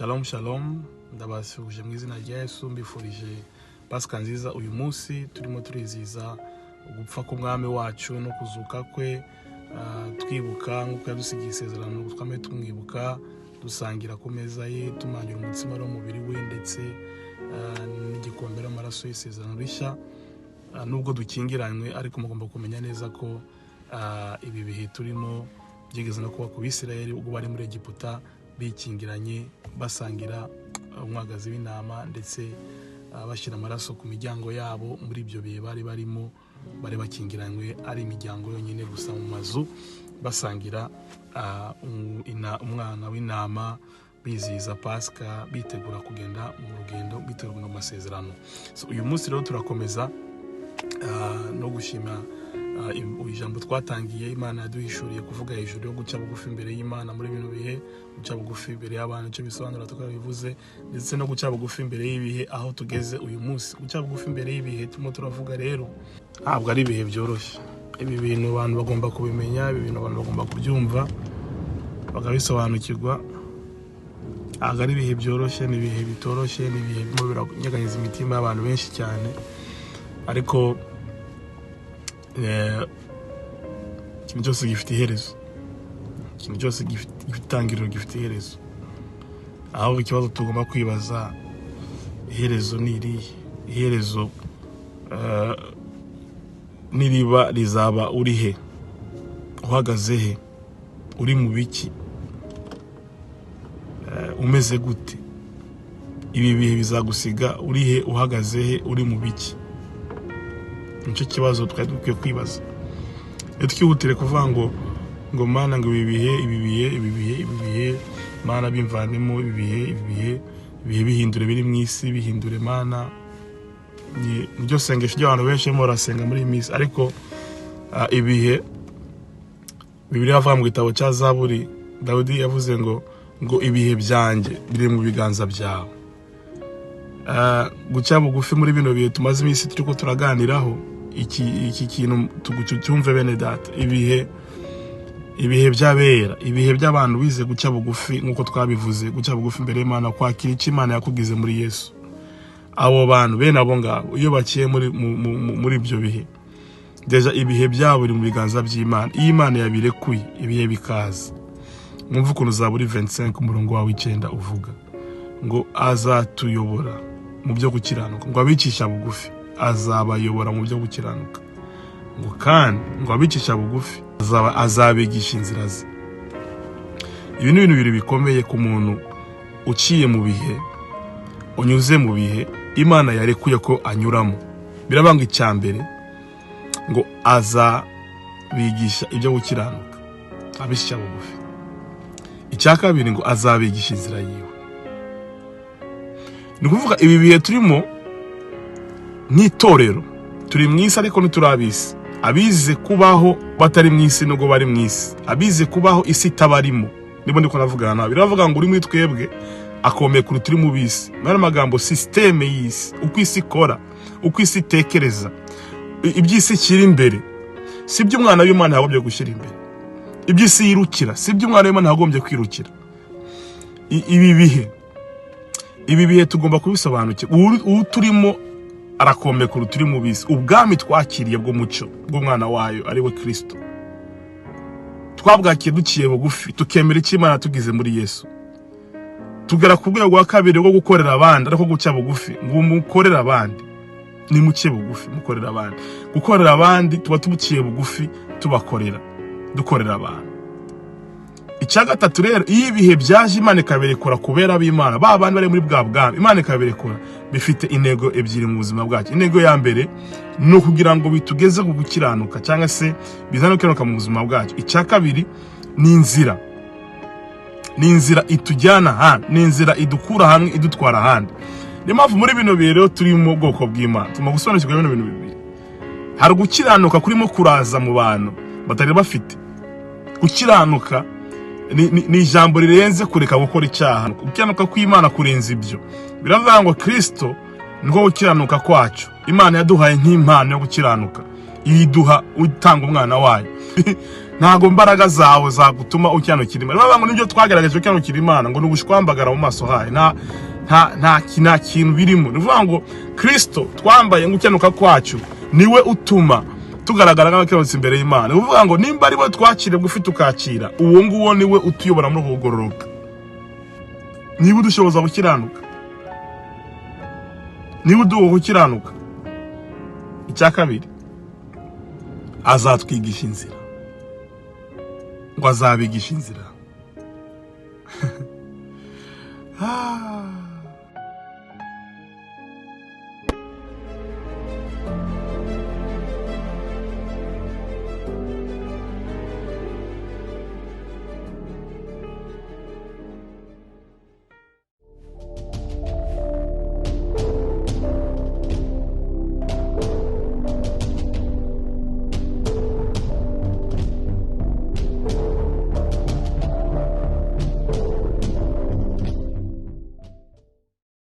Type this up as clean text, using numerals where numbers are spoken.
Shalom shalom, ndabasuje mu izina rya Yesu, mbifurije Pasika nziza. Uyu munsi turimo turiziza ugupfa k'umwami wacu no kuzuka kwe, twibuka nk'uko yadusigiye isezerano twame tumwibuka, dusangira ku meza ye, tumangira umutsima w'umubiri we ndetse n'igikombe cy'amaraso y'isezerano rishya. Nubwo dukingiranywe ariko mugomba kumenya neza ko ibi bihe turimo byigeze no kuba ku Bisirayeli ubwo bari muri Egiputa bikingiranye, basangira umwagazi w'intama ndetse bashyira amaraso ku miryango yabo. Muri ibyo bihe bari barimo bari bakingiranywe ari imiryango yonyine gusa mu mazu, basangira umwana w'intama, bizihiza Pasika, bitegura kugenda mu rugendo, bitegura amasezerano. Uyu munsi rero turakomeza no gushima ijambo twatangiye Imana yaduhishuriye kuvuga hejuru yo guca bugufi imbere y'Imana muri bino bihe, guca bugufi imbere y'abantu icyo bisobanura tukabivuze, ndetse no guca bugufi imbere y'ibihe aho tugeze uyu munsi. Guca bugufi imbere y'ibihe turimo turavuga rero ntabwo ari ibihe byoroshye. Ibi bintu abantu bagomba kubimenya, ibi bintu abantu bagomba kubyumva bakabisobanukirwa. Ntabwo ari ibihe byoroshye, ni ibihe bitoroshye, ni ibihe birimo biranyeganyeza imitima y'abantu benshi cyane, ariko ikintu cyose gifite iherezo. Ikintu cyose gifite itangiriro, gifite iherezo. Aho ikibazo tugomba kwibaza, iherezo ni irihe? Iherezo niriba rizaba uri he? Uhagaze he? Uri mu biki? Umeze gute? Ibi bihe bizagusiga uri he? Uhagaze he? Uri mu biki? Nicyo kibazo twari dukwiye kwibaza. Twihutire kuvuga ngo Mana, ngo ibi bihe Mana bimvanemo, ibi bihe bihindure biri mu isi, bihindure Mana. Niryo sengesho ry'abantu benshi barimo barasenga muri iyi minsi. Ariko ibihe Bibiliya avuga mu gitabo cya Zaburi, Dawidi yavuze ngo ibihe byanjye biri mu biganza byawe. Guca bugufi muri bino bihe tumaze iminsi turiko turaganiraho, iki kintu tugucyumve bene data. Ibihe by'abera, ibihe by'abantu bize guca bugufi, nk'uko twabivuze, guca bugufi imbere y'Imana, kwakira icyo Imana yakugize muri Yesu. Abo bantu bene abo ngabo iyo bakiye muri ibyo bihe, deja ibihe byabo biri mu biganza by'Imana. Iyo Imana yabirekuye ibihe bikaza, mwumva ukuntu Zaburi 25 umurongo wa 9 uvuga ngo azatuyobora mu byo gukiranuka, ngo abicisha bugufi azabayobora mu byo gukiranuka, ngo kandi ngo abicisha bugufi azabigisha inzira ze. Ibi ni ibintu bibiri bikomeye ku muntu uciye mu bihe, unyuze mu bihe Imana yarekuye ko anyuramo. Birabanga icyambere ngo azabigisha ibyo gukiranuka, abicisha bugufi. Icya kabiri ngo azabigisha inzira yiwe. Ni kuvuga ibi bihe turimo n'itorero, turi mu isi ariko ntiturabisi. Abize kubaho batari mu isi nubwo bari mu isi, abize kubaho isi itabarimo nibo ndiko navugana nawe. Biravuga ngo uri muri twebwe akomeye kuri turi mu bisi. Mara magambo systeme y'isi, uko isi ikora, uko isi itekereza, iby'isi kiri imbere sibyo umwana w'Imana yagombye gushyira imbere. Iby'isi yirukira sibyo umwana w'Imana yagombye kwirukira. Ibi bihe tugomba kubisobanukirwa. Turimo arakomeye kuri turi mu bisi. Ubwami twakiriye bwo mucyo bw'umwana wayo ari we Kristo, twabwakiye duciye bugufi, tukemera icyo Imana tugize muri Yesu. Tugera ku rwego rwa kabiri rwo gukorera abandi, ariko guca bugufi. Ngo mukorera abandi, ni muke bugufi, mukorera abandi. Gukorera abandi tuba tubuciye bugufi, tubakorera, dukorera abantu. Icya gatatu rero, iyo ibihe byaje Imana ikabirekura kubera ab'Imana, ba bandi bari muri bwa bwami, Imana ikabirekura bifite intego ebyiri mu buzima bwacu. Intego ya mbere ni ukugira ngo bitugeze ku gukiranuka, cyangwa se bizane gukiranuka mu buzima bwacu. Icya kabiri ni inzira. Ni inzira itujyana hano, ni inzira idukura hamwe idutwara ahandi. Niyo mpamvu muri bino bihe rero turi mu bwoko bw'Imana tugomba gusobanukirwa bino bintu bibiri. Hari gukiranuka kurimo kuraza mu bantu batari bafite. Gukiranuka ni ijambo rirenze kureka gukora icyaha. Gukiranuka kw'Imana kurenza ibyo. Biravuga ngo Kristo niko gukiranuka kwacu. Imana yaduhaye nk'impano yo gukiranuka, iduha utanga umwana wayo. ntago mbaraga zawe zagutuma ukiranukira Imana. Baba ngo nibyo twagaragaje ukiranukira Imana ngo nubushwambagara mu maso hayo. Nta kintu birimo. Nivuga ngo Kristo twambaye ngo ukianuka kwacu niwe utuma tugaragara nk'abakiranutsi imbere y'Imana. Nivuga ngo nimba ari bo twakire gufite ukakira, uwo nguwo niwe utuyobora muri kugororoka. Niba udushoboza gukiranuka, niba uduha gukiranuka, icya kabiri azatwigisha inzira, ngo azabigisha inzira.